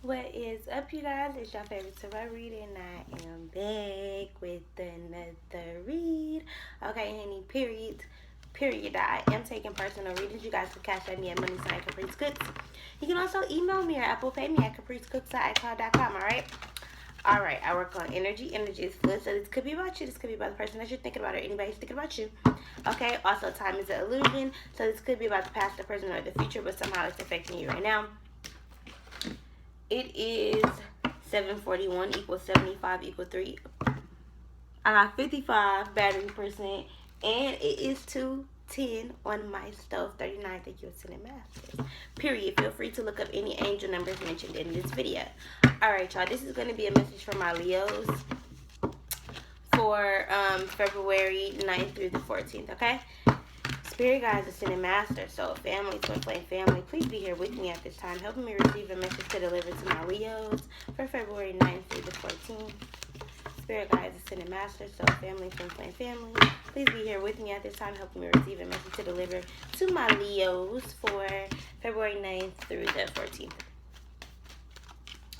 What is up, you guys? It's your favorite tarot reader, and I am back with another read. Okay, any period. I am taking personal readings. You guys can cash at me at Money Sign Caprice Cooks. You can also email me or Apple Pay me at capricecooks@icloud.com. Alright, I work on energy. Energy is fluid, so this could be about you. This could be about the person that you're thinking about or anybody who's thinking about you. Okay, also time is an illusion, so this could be about the past, the present, or the future, but somehow it's affecting you right now. It is 741 equals 75 equals 3. I got 55 battery percent, and it is 210 on my stove. 39. Thank you, Ascended Masters. Period. Feel free to look up any angel numbers mentioned in this video. Alright, y'all. This is going to be a message for my Leos for February 9th through the 14th, okay? Spirit guides, Ascended Master, soul family, twin flame family, please be here with me at this time, helping me receive a message to deliver to my Leos for February 9th through the 14th. Spirit guides, Ascended Master, soul family, twin flame family, please be here with me at this time, helping me receive a message to deliver to my Leos for February 9th through the 14th.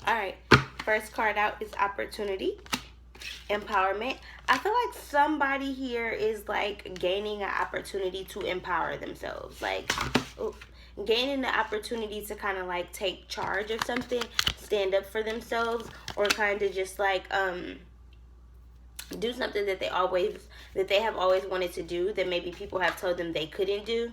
Alright, first card out is Opportunity. Empowerment. I feel like somebody here is like gaining an opportunity to empower themselves, like gaining the opportunity to kind of like take charge of something, stand up for themselves, or kind of just like do something that they have always wanted to do that maybe people have told them they couldn't do.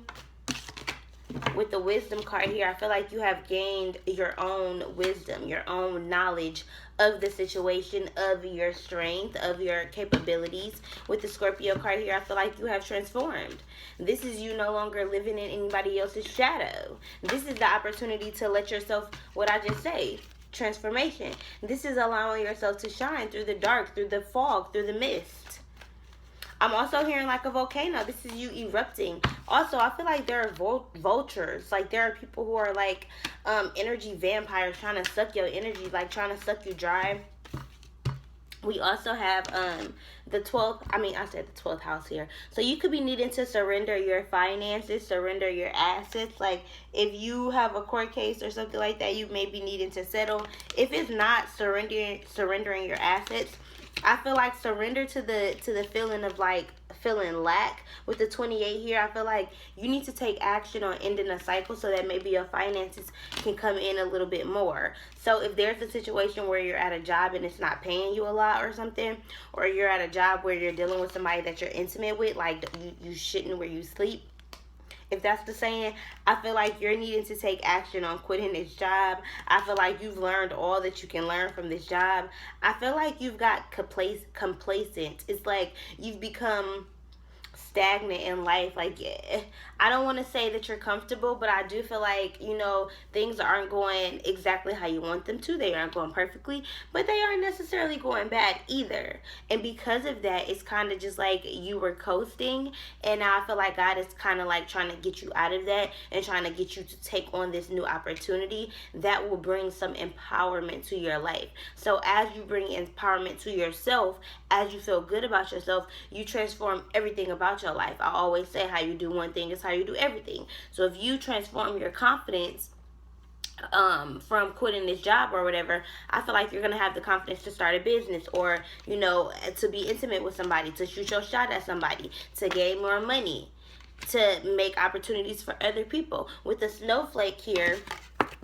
With the wisdom card here, I feel like you have gained your own wisdom, your own knowledge of the situation, of your strength, of your capabilities. With the Scorpio card here, I feel like you have transformed. This is you no longer living in anybody else's shadow. This is the opportunity to let yourself, what I just say, transformation. This is allowing yourself to shine through the dark, through the fog, through the mist. I'm also hearing like a volcano. This is you erupting. Also, I feel like there are vultures. Like there are people who are like energy vampires trying to suck your energy, like trying to suck you dry. We also have the 12th, I said the 12th house here. So you could be needing to surrender your finances, surrender your assets. Like if you have a court case or something like that, you may be needing to settle. If it's not surrendering your assets, I feel like surrender to the feeling of like feeling lack. With the 28 here, I feel like you need to take action on ending a cycle so that maybe your finances can come in a little bit more. So if there's a situation where you're at a job and it's not paying you a lot or something, or you're at a job where you're dealing with somebody that you're intimate with, like you shouldn't where you sleep, if that's the saying, I feel like you're needing to take action on quitting this job. I feel like you've learned all that you can learn from this job. I feel like you've got complacent. It's like you've become stagnant in life. Like, I don't want to say that you're comfortable, but I do feel like, things aren't going exactly how you want them to. They aren't going perfectly, but they aren't necessarily going bad either. And because of that, it's kind of just like you were coasting, and now I feel like God is kind of like trying to get you out of that and trying to get you to take on this new opportunity that will bring some empowerment to your life. So as you bring empowerment to yourself, as you feel good about yourself, you transform everything about your life. I always say how you do one thing is how you do everything. So if you transform your confidence from quitting this job or whatever, I feel like you're going to have the confidence to start a business, or, to be intimate with somebody, to shoot your shot at somebody, to gain more money, to make opportunities for other people. With the snowflake here,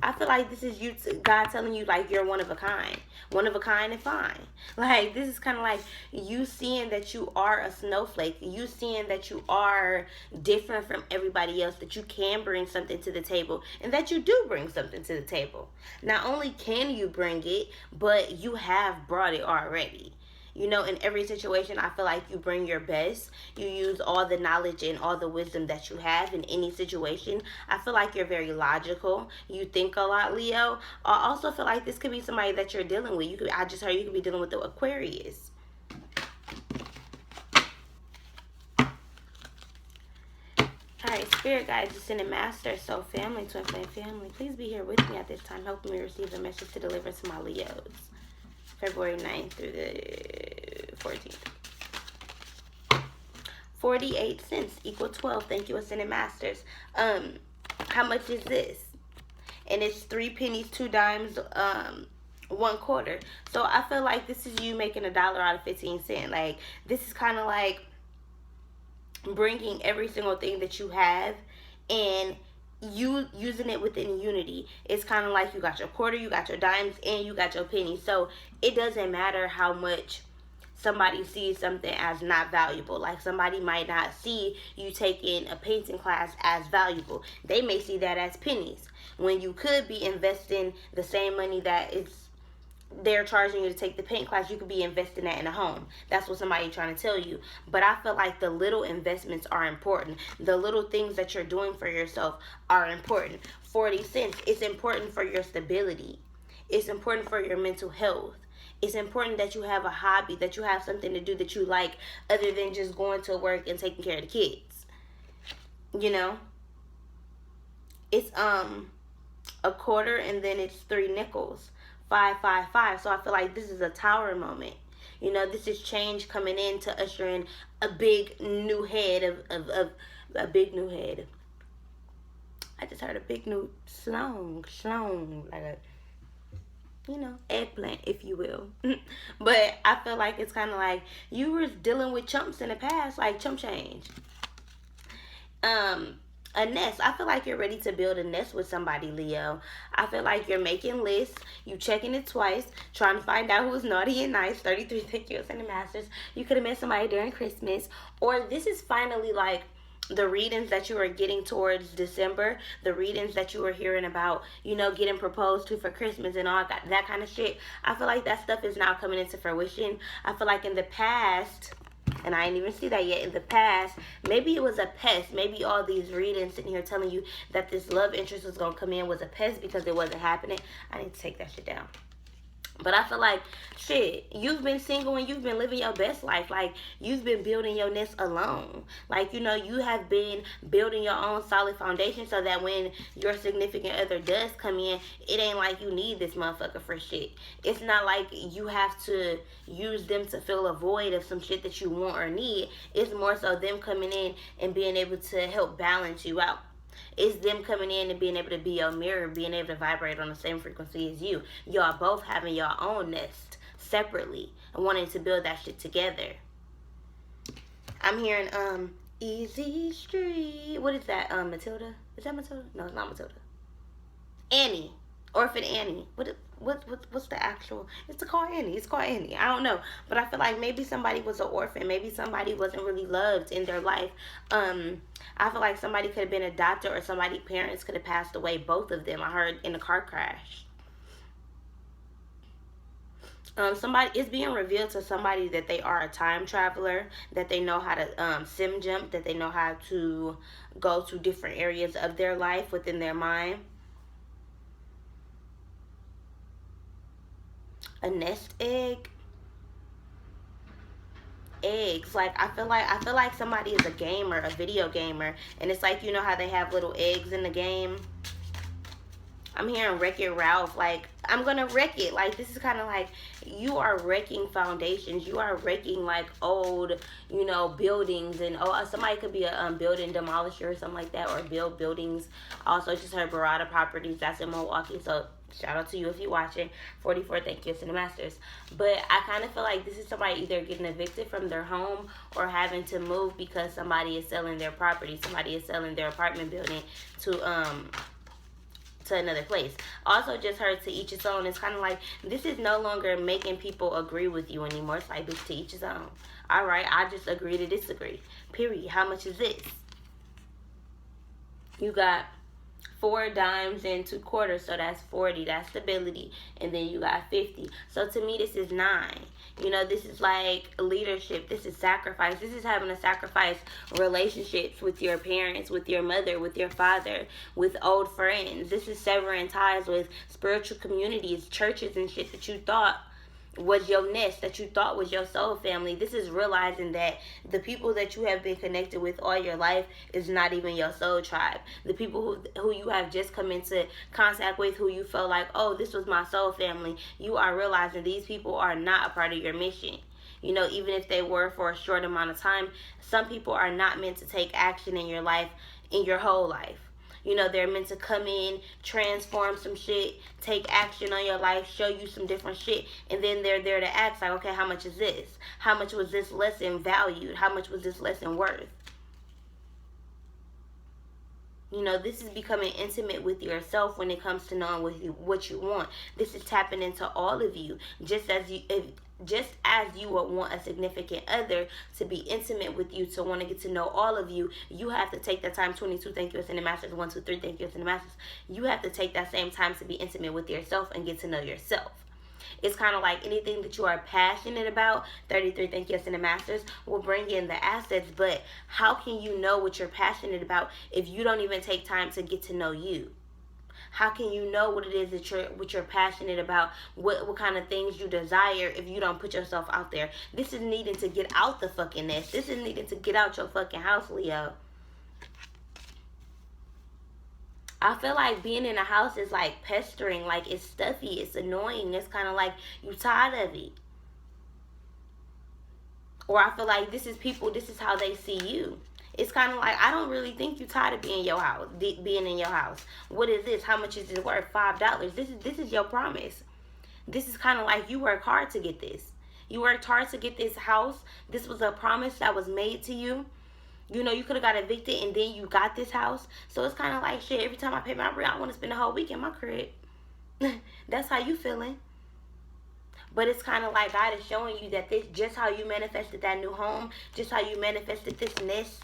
I feel like this is you, God telling you like you're one of a kind and fine. Like this is kind of like you seeing that you are a snowflake, you seeing that you are different from everybody else, that you can bring something to the table, and that you do bring something to the table. Not only can you bring it, but you have brought it already. In every situation, I feel like you bring your best. You use all the knowledge and all the wisdom that you have in any situation. I feel like you're very logical. You think a lot, Leo. I also feel like this could be somebody that you're dealing with. I just heard you could be dealing with the Aquarius. Alright, Spirit guides, Ascended Master, Soul Family, Twin Flame Family, please be here with me at this time, helping me receive a message to deliver to my Leos. February 9th through the 14th. 48 cents equal 12. Thank you, Ascended Masters. How much is this? and it's 3 pennies, 2 dimes, 1 quarter. So I feel like this is you making $1 out of 15 cents. Like, this is kind of like bringing every single thing that you have and you using it within unity. It's kind of like you got your quarter, you got your dimes, and you got your pennies. So it doesn't matter how much somebody sees something as not valuable. Like, somebody might not see you taking a painting class as valuable. They may see that as pennies, when you could be investing the same money that they're charging you to take the paint class. You could be investing that in a home. That's what somebody's trying to tell you. But I feel like the little investments are important. The little things that you're doing for yourself are important. 40 cents, it's important for your stability. It's important for your mental health. It's important that you have a hobby, that you have something to do that you like, other than just going to work and taking care of the kids. You know? It's a quarter, and then it's 3 nickels. 5, 5, 5. So I feel like this is a tower moment. You know, this is change coming in to usher in a big new head of a big new head. I just heard a big new slong, like a, you know, eggplant, if you will. But I feel like it's kind of like you were dealing with chumps in the past, like chump change. A nest. I feel like you're ready to build a nest with somebody, Leo. I feel like you're making lists. You checking it twice. Trying to find out who's naughty and nice. 33, thank you, Ascended Masters. You could have met somebody during Christmas. Or this is finally like the readings that you are getting towards December. The readings that you were hearing about, you know, getting proposed to for Christmas and all that kind of shit. I feel like that stuff is now coming into fruition. I feel like in the past, and I didn't even see that yet, in the past, maybe it was a pest. Maybe all these readings sitting here telling you that this love interest was going to come in was a pest because it wasn't happening. I need to take that shit down. But I feel like, shit, you've been single and you've been living your best life. Like, you've been building your nest alone. Like, you know, you have been building your own solid foundation so that when your significant other does come in, it ain't like you need this motherfucker for shit. It's not like you have to use them to fill a void of some shit that you want or need. It's more so them coming in and being able to help balance you out. It's them coming in and being able to be your mirror, being able to vibrate on the same frequency as you. Y'all both having your own nest separately and wanting to build that shit together. I'm hearing Easy Street. What is that? Matilda? Is that Matilda? No, it's not Matilda. Annie. Orphan Annie. What's the actual? It's called Annie. It's called Annie. I don't know, but I feel like maybe somebody was an orphan. Maybe somebody wasn't really loved in their life. I feel like somebody could have been adopted, or somebody's parents could have passed away. Both of them, I heard, in a car crash. Somebody, it's being revealed to somebody that they are a time traveler, that they know how to sim jump, that they know how to go to different areas of their life within their mind. A nest egg. Eggs. Like, I feel like somebody is a gamer, a video gamer, and it's like, you know how they have little eggs in the game. I'm hearing Wreck-It Ralph. Like, I'm gonna wreck it. Like, this is kind of like you are wrecking foundations. You are wrecking like old, you know, buildings. And somebody could be a building demolisher or something like that, or build buildings. Also, just heard Barada Properties. That's in Milwaukee. So shout out to you if you're watching. 44, thank you, Ascended Masters. But I kind of feel like this is somebody either getting evicted from their home or having to move because somebody is selling their property. Somebody is selling their apartment building to another place. Also, just heard to each his own. It's kind of like this is no longer making people agree with you anymore. It's like, bitch, to each his own. All right, I just agree to disagree. Period. How much is this? You got 4 dimes and 2 quarters, so that's 40. That's stability. And then you got 50. So to me, this is 9. You know, this is like leadership. This is sacrifice. This is having to sacrifice relationships with your parents, with your mother, with your father, with old friends. This is severing ties with spiritual communities, churches and shit that you thought was your nest, that you thought was your soul family. This is realizing that the people that you have been connected with all your life is not even your soul tribe. The people who you have just come into contact with, who you feel like, oh, this was my soul family, you are realizing these people are not a part of your mission. You know, even if they were for a short amount of time, some people are not meant to take action in your life, in your whole life. You know, they're meant to come in, transform some shit, take action on your life, show you some different shit, and then they're there to ask, like, okay, how much is this? How much was this lesson valued? How much was this lesson worth? You know, this is becoming intimate with yourself when it comes to knowing what you want. This is tapping into all of you. Just as you would want a significant other to be intimate with you, to want to get to know all of you, you have to take that time. 22, thank you, Ascended Masters. 1, 2, 3, thank you, Ascended Masters. You have to take that same time to be intimate with yourself and get to know yourself. It's kind of like anything that you are passionate about, 33, thank you, Ascended Masters, will bring in the assets. But how can you know what you're passionate about if you don't even take time to get to know you? How can you know what it is that you're passionate about, what kind of things you desire if you don't put yourself out there? This is needing to get out the fucking nest. This is needing to get out your fucking house, Leo. I feel like being in a house is like pestering, like it's stuffy, it's annoying, it's kind of like you tired of it. Or I feel like this is how they see you. It's kind of like, I don't really think you tired of being in your house. What is this? How much is it worth? $5. This is your promise. This is kind of like you work hard to get this. You worked hard to get this house. This was a promise that was made to you. You know, you could have got evicted and then you got this house. So it's kind of like, shit, every time I pay my rent, I want to spend the whole week in my crib. That's how you feeling. But it's kind of like God is showing you that this, just how you manifested that new home, just how you manifested this nest.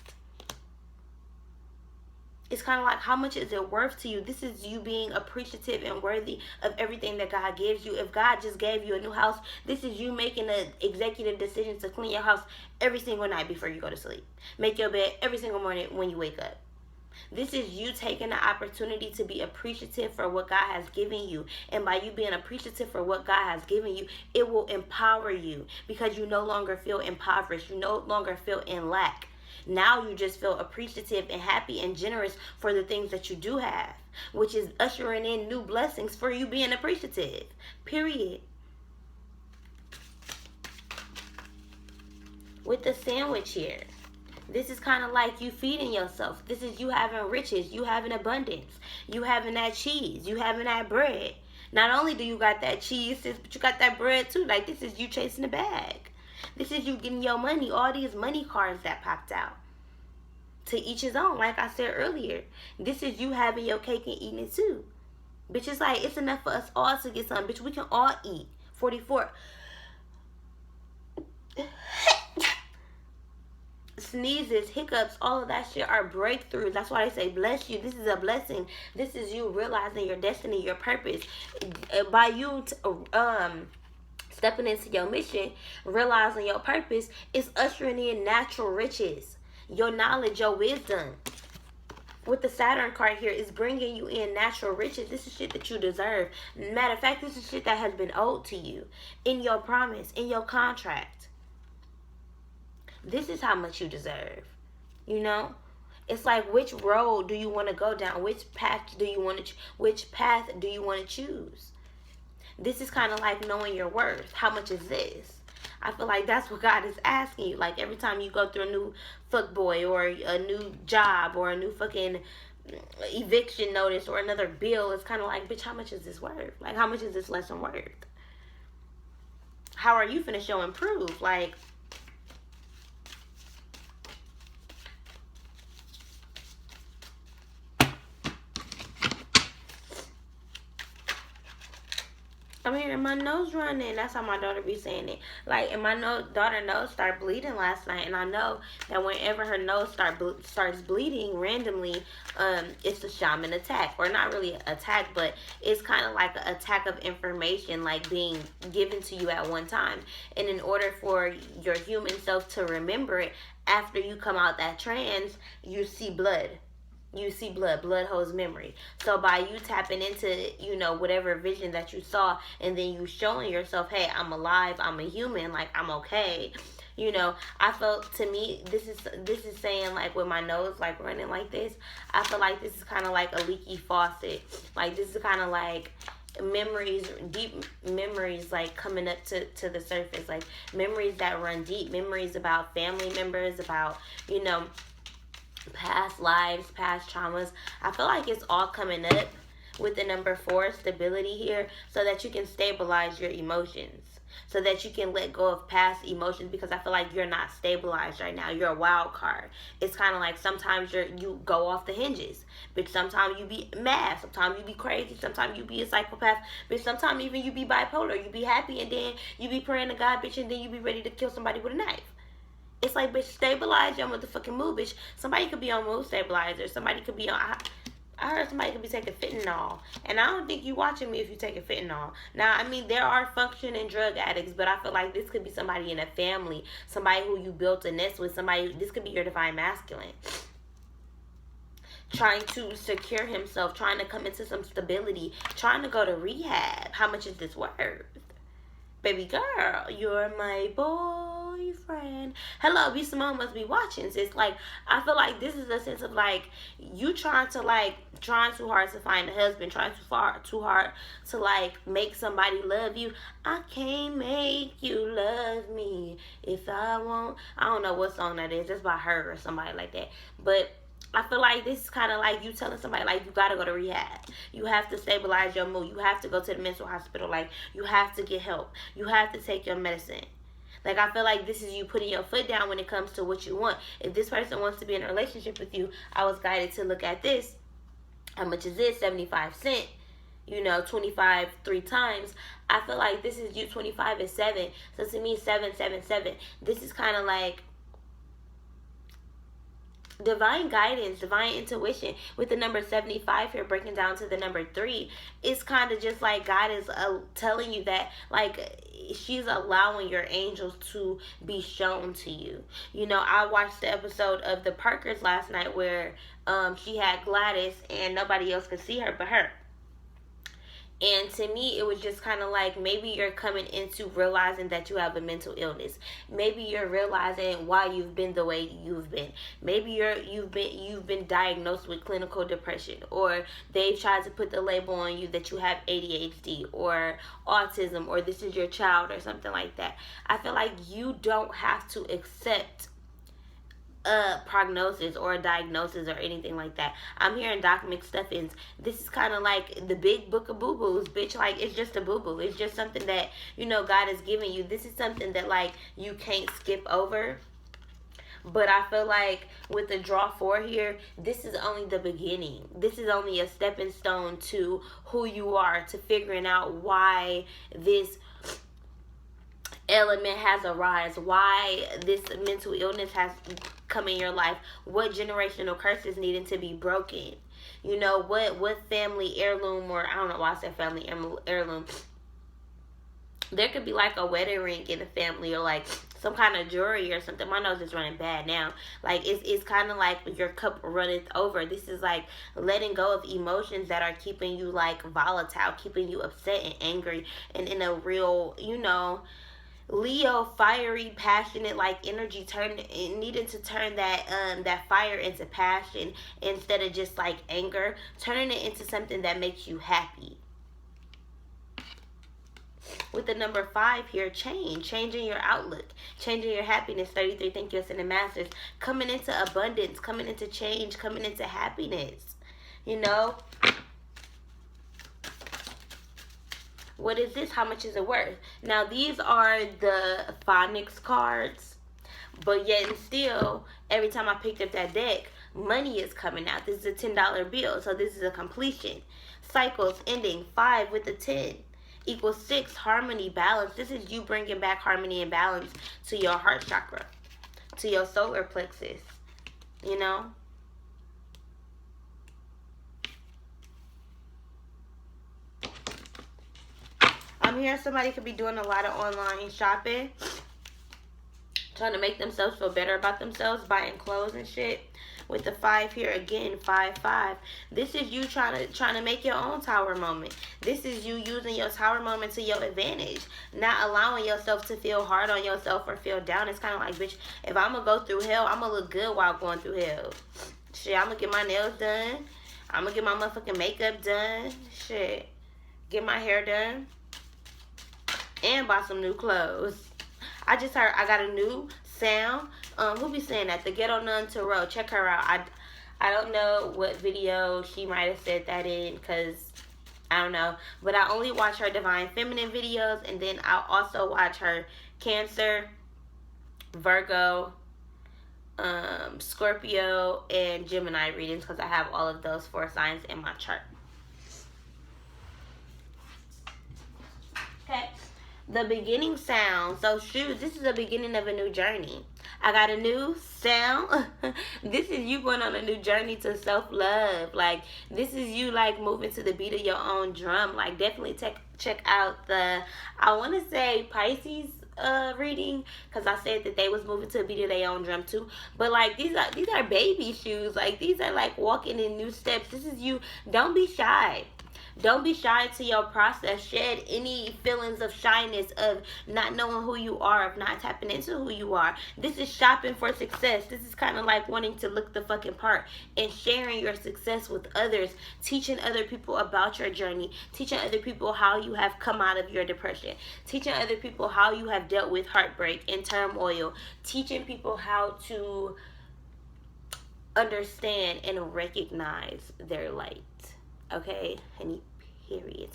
It's kind of like, how much is it worth to you? This is you being appreciative and worthy of everything that God gives you. If God just gave you a new house, this is you making an executive decision to clean your house every single night before you go to sleep. Make your bed every single morning when you wake up. This is you taking the opportunity to be appreciative for what God has given you. And by you being appreciative for what God has given you, it will empower you because you no longer feel impoverished. You no longer feel in lack. Now you just feel appreciative and happy and generous for the things that you do have, which is ushering in new blessings for you being appreciative. Period. With the sandwich here, this is kind of like you feeding yourself. This is you having riches, you having abundance, you having that cheese, you having that bread. Not only do you got that cheese, sis, but you got that bread too. Like, this is you chasing the bag. This is you getting your money, all these money cards that popped out. To each his own, like I said earlier. This is you having your cake and eating it too. Bitch, it's like, it's enough for us all to get something. Bitch, we can all eat. 44. Sneezes, hiccups, all of that shit are breakthroughs. That's why they say bless you. This is a blessing. This is you realizing your destiny, your purpose. By you stepping into your mission, realizing your purpose, is ushering in natural riches. Your knowledge, your wisdom. With the Saturn card here, is bringing you in natural riches. This is shit that you deserve. Matter of fact, this is shit that has been owed to you in your promise, in your contract. This is how much you deserve. You know? It's like, which road do you want to go down? Which path do you want to choose? This is kind of like knowing your worth. How much is this? I feel like that's what God is asking you. Like, every time you go through a new fuckboy or a new job or a new fucking eviction notice or another bill, it's kind of like, bitch, how much is this worth? Like, how much is this lesson worth? How are you finna show and prove? Like, I'm hearing my nose running. That's how my daughter be saying it. Like, and my daughter nose started bleeding last night, and I know that whenever her nose starts bleeding randomly, it's a shaman attack, or not really an attack, but it's kind of like an attack of information, like being given to you at one time. And in order for your human self to remember it, after you come out that trance, you see blood. You see blood. Blood holds memory. So by you tapping into, you know, whatever vision that you saw, and then you showing yourself, hey, I'm alive, I'm a human, like, I'm okay. You know, I felt, to me, this is saying, like, with my nose, like, running like this, I feel like this is kind of like a leaky faucet. Like, this is kind of like memories, deep memories, like, coming up to the surface. Like, memories that run deep. Memories about family members, about, you know, past lives, past traumas. I feel like it's all coming up with the number 4, stability here, so that you can stabilize your emotions, so that you can let go of past emotions, because I feel like you're not stabilized right now. You're a wild card. It's kind of like sometimes you go off the hinges, but sometimes you be mad, sometimes you be crazy, sometimes you be a psychopath, but sometimes even you be bipolar. You be happy and then you be praying to God, bitch, and then you be ready to kill somebody with a knife. It's like, bitch, stabilize your motherfucking mood, bitch. Somebody could be on mood stabilizer. Somebody could be on... I heard somebody could be taking fentanyl. And I don't think you watching me if you taking fentanyl. Now, I mean, there are functioning drug addicts, but I feel like this could be somebody in a family. Somebody who you built a nest with. Somebody... This could be your divine masculine. Trying to secure himself. Trying to come into some stability. Trying to go to rehab. How much is this worth? Baby girl, you're my boyfriend. Hello, B Simone must be watching. So it's like, I feel like this is a sense of like, you trying too hard to find a husband, trying too hard to like make somebody love you. I can't make you love me if I won't. I don't know what song that is. That's by her or somebody like that. But I feel like this is kind of like you telling somebody, like, you got to go to rehab. You have to stabilize your mood. You have to go to the mental hospital. Like, you have to get help. You have to take your medicine. Like, I feel like this is you putting your foot down when it comes to what you want. If this person wants to be in a relationship with you, I was guided to look at this. How much is this? 75 cents. 25 3 times. I feel like this is you. 25 is 7. So to me, 777. This is kind of like divine guidance, divine intuition. With the number 75 here breaking down to the number 3, it's kind of just like God is telling you that, like, she's allowing your angels to be shown to you. I watched the episode of the Parkers last night where she had Gladys and nobody else could see her but her. And to me, it was just kind of like, maybe you're coming into realizing that you have a mental illness. Maybe you're realizing why you've been the way you've been. Maybe you've been diagnosed with clinical depression, or they've tried to put the label on you that you have ADHD or autism, or this is your child or something like that. I feel like you don't have to accept a prognosis or a diagnosis or anything like that. I'm hearing Doc McStuffins. This is kind of like the big book of boo-boos, bitch. Like, it's just a boo-boo. It's just something that, God has given you. This is something that, like, you can't skip over. But I feel like with the draw 4 here, this is only the beginning. This is only a stepping stone to who you are, to figuring out why this element has arisen, why this mental illness has come in your life, what generational curses needed to be broken, what family heirloom, or I don't know why I said family heirloom. There could be like a wedding ring in the family, or like some kind of jewelry or something. My nose is running bad now. Like, it's kind of like your cup runneth over. This is like letting go of emotions that are keeping you like volatile, keeping you upset and angry, and in a real, Leo, fiery, passionate, like energy, needed to turn that fire into passion instead of just like anger, turning it into something that makes you happy. With the number 5 here, changing your outlook, changing your happiness. 33, thank you, Ascended Masters. Coming into abundance, coming into change, coming into happiness. What is this? How much is it worth? Now, these are the phonics cards, but yet and still, every time I picked up that deck, money is coming out. This is a $10 bill, so this is a completion. Cycles ending. 5 with the 10 equals 6. Harmony, balance. This is you bringing back harmony and balance to your heart chakra, to your solar plexus, I'm hearing somebody could be doing a lot of online shopping, trying to make themselves feel better about themselves, buying clothes and shit. With the 5 here, again, 5. This is you trying to make your own tower moment. This is you using your tower moment to your advantage, not allowing yourself to feel hard on yourself or feel down. It's kind of like, bitch, if I'm gonna go through hell, I'm gonna look good while going through hell. Shit, I'm gonna get my nails done. I'm gonna get my motherfucking makeup done. Shit, get my hair done. And buy some new clothes. I just heard I got a new sound. Who be saying that? The Ghetto Nun Tarot. Check her out. I don't know what video she might have said that in, because I don't know. But I only watch her Divine Feminine videos, and then I'll also watch her Cancer, Virgo, Scorpio, and Gemini readings, because I have all of those 4 signs in my chart. Okay. The beginning sound. So shoot, this is the beginning of a new journey. I got a new sound. This is you going on a new journey to self-love. Like, this is you, like, moving to the beat of your own drum. Like, definitely check out the, I want to say, Pisces reading, because I said that they was moving to the beat of their own drum too. But like, these are baby shoes. Like, these are like walking in new steps. This is you. Don't be shy. Don't be shy to your process. Shed any feelings of shyness, of not knowing who you are, of not tapping into who you are. This is shopping for success. This is kind of like wanting to look the fucking part and sharing your success with others, teaching other people about your journey, teaching other people how you have come out of your depression, teaching other people how you have dealt with heartbreak and turmoil, teaching people how to understand and recognize their light. Okay, honey, period.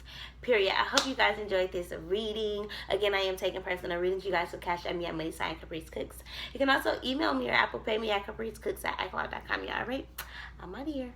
I hope you guys enjoyed this reading. Again, I am taking personal readings. You guys can cash at me at money_Caprice_Cooks. You can also email me or Apple Pay me at capricecooks@icloud.com. Y'all, right? I'm out of here.